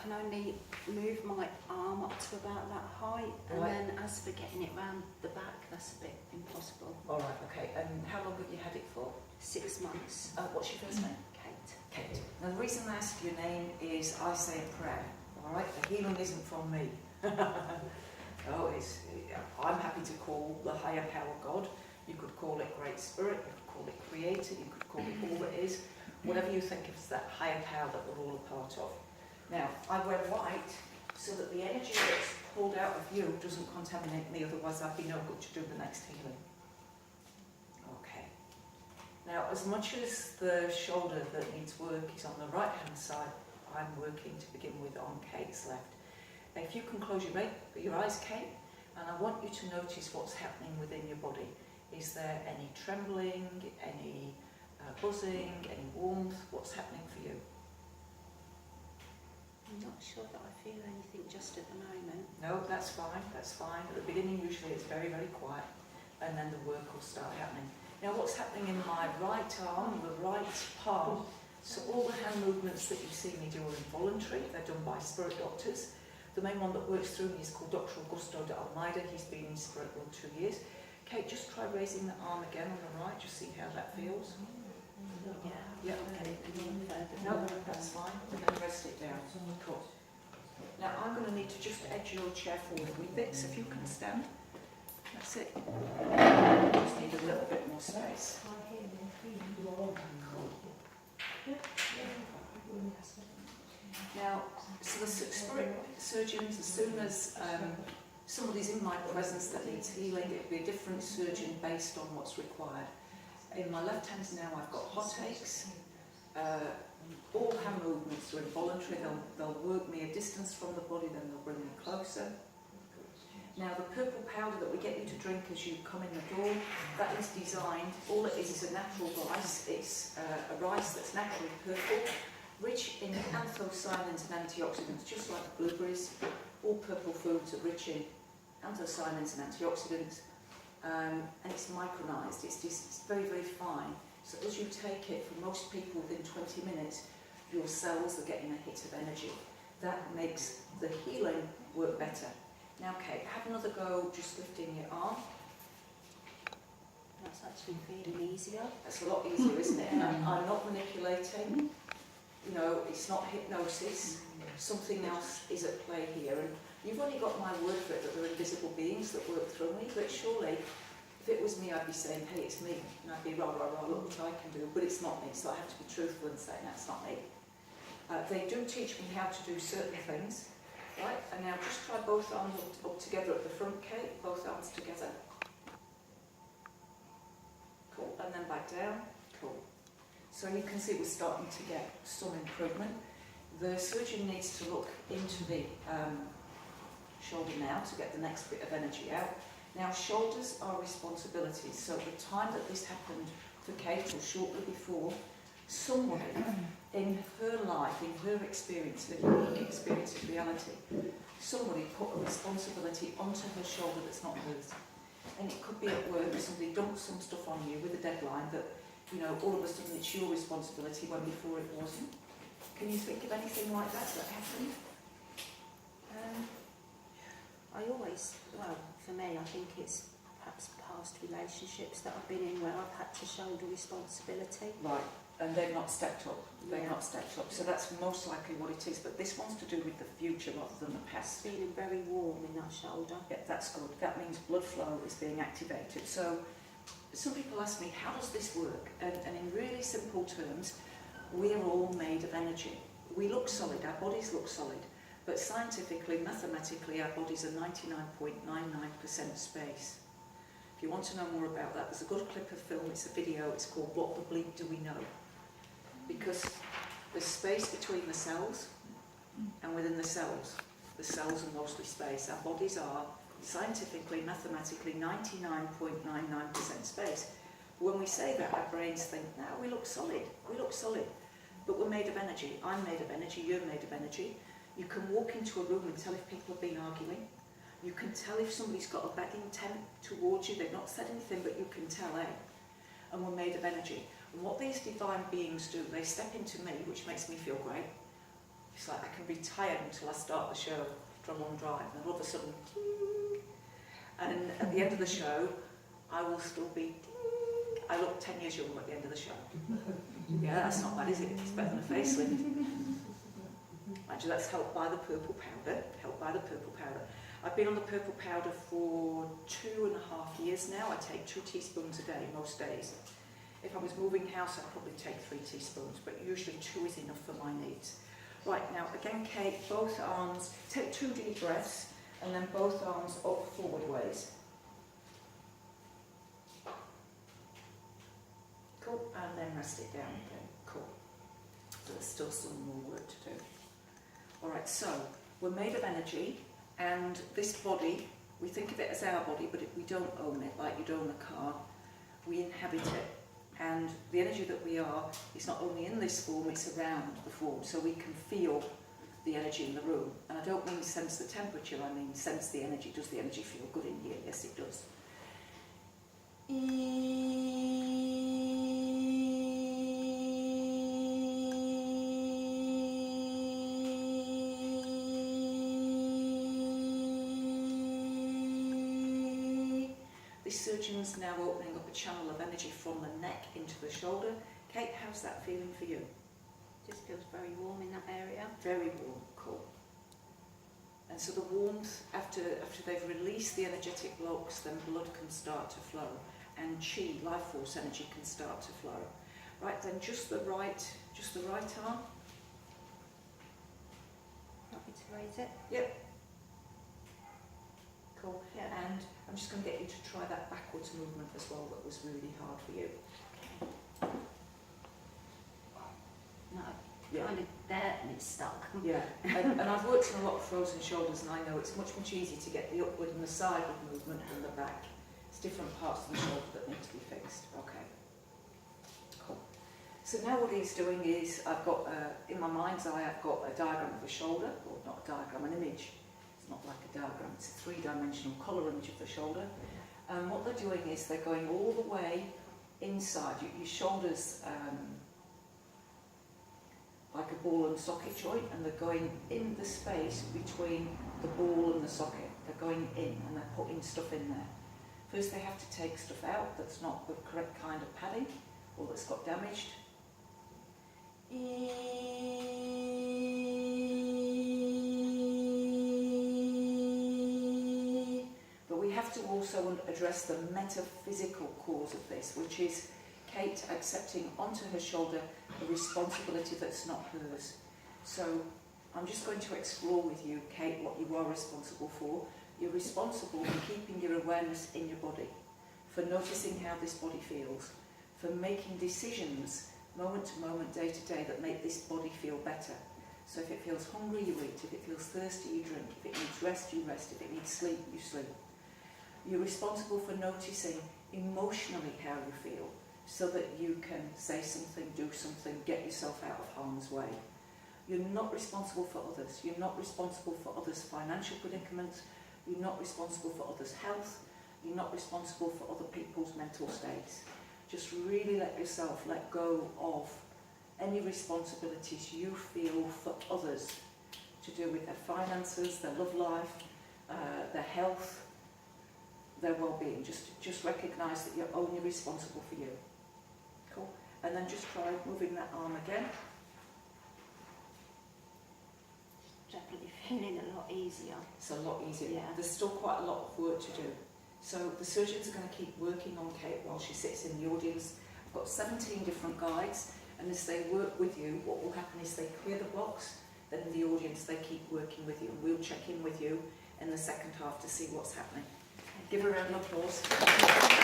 can only move my arm up to about that height, and Right. then as for getting it round the back, that's a bit impossible. All right, okay. And how long have you had it for? 6 months. What's your first name? Kate. Kate. Now the reason I ask your name is I say a prayer. All right, the healing isn't from me. Oh, I'm happy to call the higher power God. You could call it Great Spirit. You could call it Creator. You could call it all that is. Whatever you think of as that higher power that we're all a part of. Now, I wear white so that the energy that's pulled out of you doesn't contaminate me, otherwise I'd be no good to do the next healing. Okay. Now, as much as the shoulder that needs work is on the right hand side, I'm working to begin with on Kate's left. Now, if you can close your eyes, Kate, and I want you to notice what's happening within your body. Is there any trembling, any buzzing, any warmth? What's happening for you? I'm not sure that I feel anything just at the moment. No, that's fine, that's fine. At the beginning, usually it's very, very quiet, and then the work will start happening. Now, what's happening in my right arm, the right palm, so all the hand movements that you see me do are involuntary. They're done by spirit doctors. The main one that works through me is called Dr. Augusto de Almeida. He's been in spirit for 2 years. Kate, just try raising the arm again on the right, just see how that feels. Yeah. Okay. Further. No, that's fine. And then rest it down. Cool. Now I'm going to need to just edge your chair forward a wee bit, so if you can stand. That's it. Just need a little bit more space. Cool. Now, so the spirit surgeons, as soon as somebody's in my presence that needs healing, it will be a different surgeon based on what's required. In my left hand now I've got hot aches. All hand movements are involuntary. They'll work me a distance from the body, then they'll bring me closer. Now the purple powder that we get you to drink as you come in the door, that is designed, all it is a natural rice. It's a rice that's naturally purple, rich in anthocyanins and antioxidants, just like blueberries. All purple foods are rich in anthocyanins and antioxidants. And it's micronized, it's very, very fine. So as you take it, for most people within 20 minutes, your cells are getting a hit of energy. That makes the healing work better. Now, Kate, have another go just lifting your arm. That's actually feeling easier. That's a lot easier, isn't it? And I'm not manipulating. You know, it's not hypnosis. Something else is at play here. And you've only got my word for it that there are invisible beings that work through me, but surely, if it was me, I'd be saying, hey, it's me. And I'd be rah, rah, rah, look what I can do. But it's not me, so I have to be truthful and say, that's not me. They do teach me how to do certain things, right? And now just try both arms up together at the front, Kate, both arms together. Cool, and then back down. Cool. So you can see we're starting to get some improvement. The surgeon needs to look into the shoulder now to get the next bit of energy out. Now, shoulders are responsibilities. So at the time that this happened for Kate, or shortly before, somebody in her life, in her experience, her unique experience of reality, somebody put a responsibility onto her shoulder that's not hers. And it could be at work, somebody dumped some stuff on you with a deadline that, you know, all of a sudden it's your responsibility when before it wasn't. Can you think of anything like that happened? I always, well, for me, I think it's perhaps past relationships that I've been in where I've had to shoulder responsibility. Right, and they've not stepped up. They've Yeah. not stepped up. So that's most likely what it is. But this one's to do with the future rather than the past. Feeling very warm in that shoulder. Yeah, that's good. That means blood flow is being activated. So some people ask me, how does this work? And in really simple terms, we're all made of energy. We look solid, our bodies look solid. But scientifically, mathematically, our bodies are 99.99% space. If you want to know more about that, there's a good clip of film, it's a video, it's called What the Bleep Do We Know? Because there's space between the cells, and within the cells are mostly space. Our bodies are scientifically, mathematically, 99.99% space. When we say that, our brains think, no, we look solid, but we're made of energy. I'm made of energy, you're made of energy. You can walk into a room and tell if people have been arguing. You can tell if somebody's got a bad intent towards you. They've not said anything, but you can tell, And we're made of energy. And what these divine beings do, they step into me, which makes me feel great. She's like, I can be tired until I start the show, after a long drive, and all of a sudden, ding. And at the end of the show, I will still be, ding. I look 10 years younger at the end of the show. Yeah, that's not bad, is it? It's better than a facelift. Actually, that's helped by the purple powder, I've been on the purple powder for 2.5 years now. I take 2 teaspoons a day, most days. If I was moving house, I'd probably take 3 teaspoons, but usually 2 is enough for my needs. Right, now, again, Kate, both arms, take 2 deep breaths, and then both arms up forward ways. Cool, and then rest it down again. Cool. So there's still some more work to do. All right, so we're made of energy, and this body, we think of it as our body, but we don't own it like you'd own a car. We inhabit it. And the energy that we are is not only in this form, it's around the form, so we can feel the energy in the room. And I don't mean sense the temperature, I mean sense the energy. Does the energy feel good in here? Yes, it does. This surgeon's now opening up a channel of energy from the neck into the shoulder. Kate, how's that feeling for you? Just feels very warm in that area. Very warm, cool. And so the warmth, after they've released the energetic blocks, then blood can start to flow, and chi, life force energy, can start to flow. Right, then just the right arm. Want me to raise it? Yep. Cool. Yeah. And I'm just going to get you to try that backwards movement as well. That was really hard for you. No, Yeah. kind of there and it's stuck. Yeah, and I've worked in a lot of frozen shoulders, and I know it's much easier to get the upward and the sideward movement than the back. It's different parts of the shoulder that need to be fixed. Okay. Cool. So now what he's doing is, I've got, in my mind's eye, I've got a diagram of the shoulder, or not a diagram, an image. It's not like a diagram, it's a 3-dimensional colour image of the shoulder. And what they're doing is they're going all the way inside. Your shoulders, like a ball and socket joint, and they're going in the space between the ball and the socket. They're going in and they're putting stuff in there. First they have to take stuff out that's not the correct kind of padding, or that's got damaged. But we have to also address the metaphysical cause of this, which is Kate accepting onto her shoulder a responsibility that's not hers. So I'm just going to explore with you, Kate, what you are responsible for. You're responsible for keeping your awareness in your body, for noticing how this body feels, for making decisions moment to moment, day to day, that make this body feel better. So if it feels hungry, you eat. If it feels thirsty, you drink. If it needs rest, you rest. If it needs sleep, you sleep. You're responsible for noticing emotionally how you feel, so that you can say something, do something, get yourself out of harm's way. You're not responsible for others. You're not responsible for others' financial predicaments. You're not responsible for others' health. You're not responsible for other people's mental states. Just really let yourself let go of any responsibilities you feel for others to do with their finances, their love life, their health, their well-being. Just recognise that you're only responsible for you. Cool. And then just try moving that arm again. Definitely feeling a lot easier. It's a lot easier. Yeah. There's still quite a lot of work to do. So the surgeons are going to keep working on Kate while she sits in the audience. I've got 17 different guides, and as they work with you, what will happen is they clear the blocks, then in the audience they keep working with you, and we'll check in with you in the second half to see what's happening. Give her a round of applause.